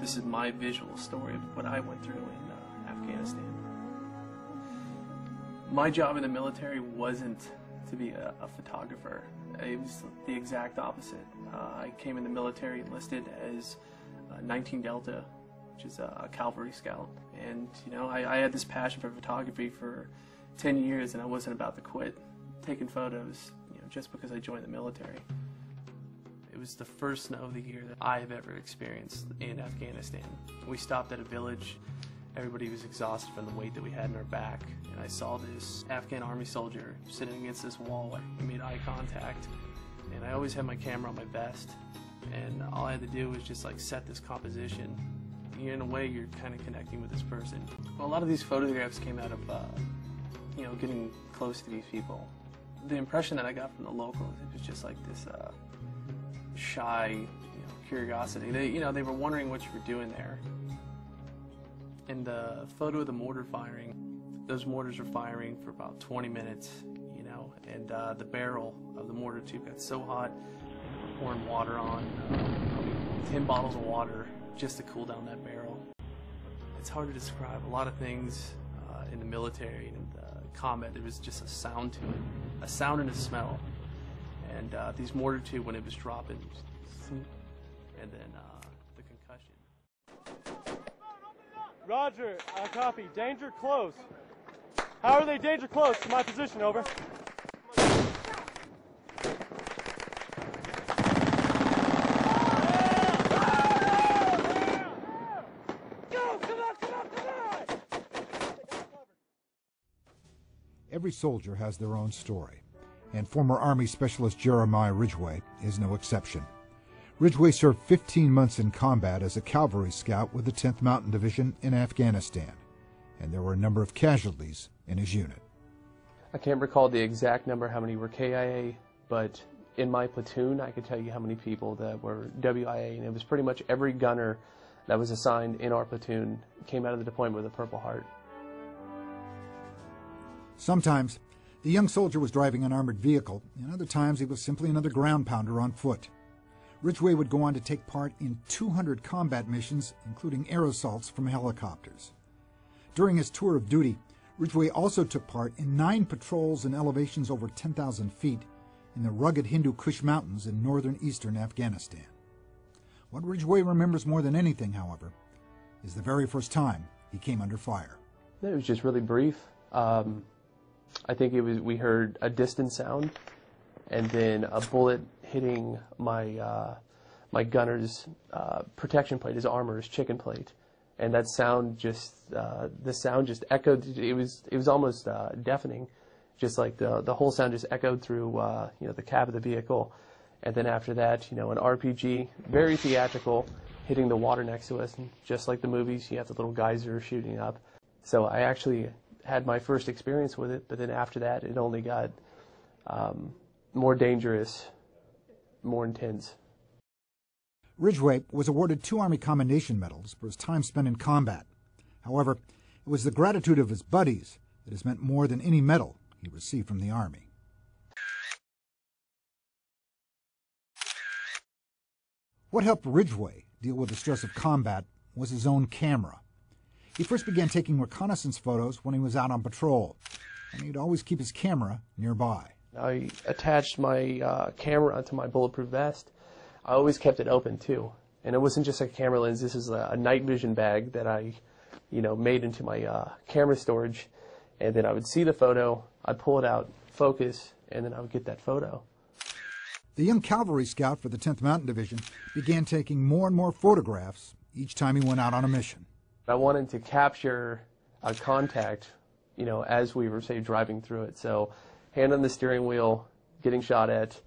This is my visual story of what I went through in Afghanistan. My job in the military wasn't to be a photographer. It was the exact opposite. I came in the military enlisted as 19 Delta, which is a cavalry scout. And I had this passion for photography for 10 years, and I wasn't about to quit taking photos, just because I joined the military. It was the first snow of the year that I have ever experienced in Afghanistan. We stopped at a village. Everybody was exhausted from the weight that we had in our back, and I saw this Afghan army soldier sitting against this wall. We made eye contact, and I always had my camera on my vest, and all I had to do was just set this composition. In a way, you're kind of connecting with this person. Well, a lot of these photographs came out of getting close to these people. The impression that I got from the locals, it was just like this shy, curiosity. They were wondering what you were doing there. In the photo of the mortar firing, those mortars were firing for about 20 minutes, and the barrel of the mortar tube got so hot, they were pouring water on, 10 bottles of water just to cool down that barrel. It's hard to describe. A lot of things in the military and in the combat, there was just a sound to it, a sound and a smell. And these mortar tube, when it was dropping, and then the concussion. Roger, copy. Danger close. How are they danger close to my position? Over. Every soldier has their own story, and former Army Specialist Jeremiah Ridgeway is no exception. Ridgeway served 15 months in combat as a cavalry scout with the 10th Mountain Division in Afghanistan, and there were a number of casualties in his unit. I can't recall the exact number, how many were KIA, but in my platoon, I could tell you how many people that were WIA, and it was pretty much every gunner that was assigned in our platoon came out of the deployment with a Purple Heart. Sometimes the young soldier was driving an armored vehicle, and other times he was simply another ground pounder on foot. Ridgeway would go on to take part in 200 combat missions, including air assaults from helicopters. During his tour of duty, Ridgeway also took part in 9 patrols in elevations over 10,000 feet in the rugged Hindu Kush Mountains in northern eastern Afghanistan. What Ridgeway remembers more than anything, however, is the very first time he came under fire. It was just really brief. I think we heard a distant sound, and then a bullet hitting my my gunner's protection plate, his armor, his chicken plate, and that sound just the sound just echoed. It was almost deafening, just like the whole sound just echoed through the cab of the vehicle, and then after that, an RPG, very theatrical, hitting the water next to us, and just like the movies, you have the little geyser shooting up. So I actually had my first experience with it, but then after that, it only got more dangerous, more intense. Ridgeway was awarded 2 Army Commendation Medals for his time spent in combat. However, it was the gratitude of his buddies that has meant more than any medal he received from the Army. What helped Ridgeway deal with the stress of combat was his own camera. He first began taking reconnaissance photos when he was out on patrol, and he'd always keep his camera nearby. I attached my camera onto my bulletproof vest. I always kept it open too, and it wasn't just a camera lens. This is a night vision bag that I, made into my camera storage, and then I would see the photo, I'd pull it out, focus, and then I would get that photo. The young cavalry scout for the 10th Mountain Division began taking more and more photographs each time he went out on a mission. I wanted to capture a contact, as we were, say, driving through it. So, hand on the steering wheel, getting shot at,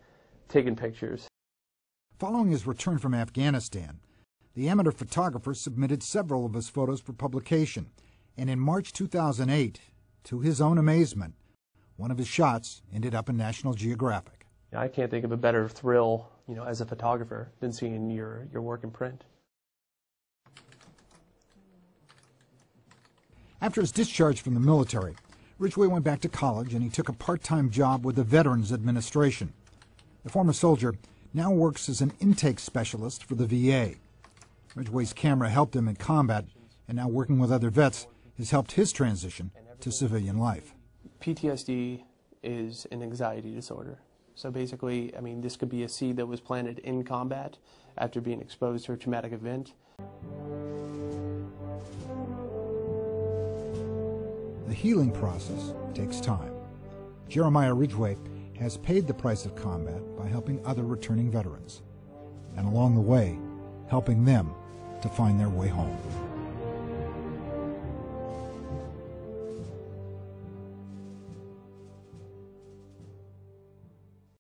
taking pictures. Following his return from Afghanistan, the amateur photographer submitted several of his photos for publication, and in March 2008, to his own amazement, one of his shots ended up in National Geographic. I can't think of a better thrill, as a photographer than seeing your work in print. After his discharge from the military, Ridgeway went back to college and he took a part-time job with the Veterans Administration. The former soldier now works as an intake specialist for the VA. Ridgway's camera helped him in combat, and now working with other vets has helped his transition to civilian life. PTSD is an anxiety disorder. So basically, I mean, this could be a seed that was planted in combat after being exposed to a traumatic event. The healing process takes time. Jeremiah Ridgeway has paid the price of combat by helping other returning veterans, and along the way, helping them to find their way home.